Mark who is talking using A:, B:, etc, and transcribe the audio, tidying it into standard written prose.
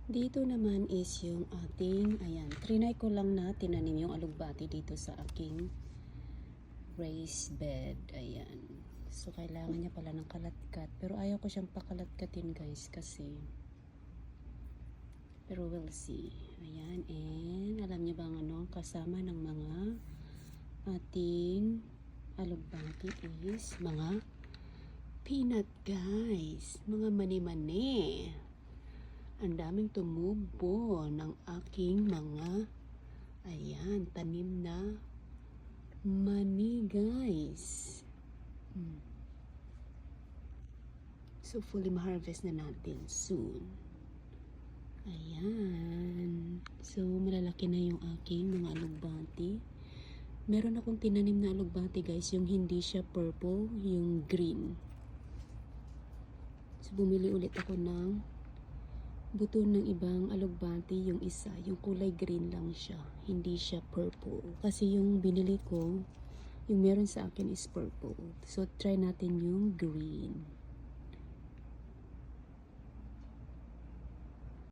A: Dito naman is yung ating, ayan, trinay ko lang na tinanim yung alugbati dito sa aking raised bed. Ayan. So, kailangan niya pala ng kalatkat. Pero ayaw ko siyang pakalatkatin guys kasi. Pero we'll see. Ayan. And alam niyo bang ano, kasama ng mga ating alugbati is mga peanut guys. Mga mani-mani. Ang daming tumubo ng aking mga ayan, tanim na mani guys. So fully ma-harvest na natin soon. Ayan. So malalaki na yung aking mga alugbati. Meron akong tinanim na alugbati guys, yung hindi siya purple, yung green. So bumili ulit ako ng buto ng ibang alugbati, yung isa, yung kulay green lang siya, hindi siya purple. Kasi yung binili ko, yung meron sa akin is purple. So try natin yung green.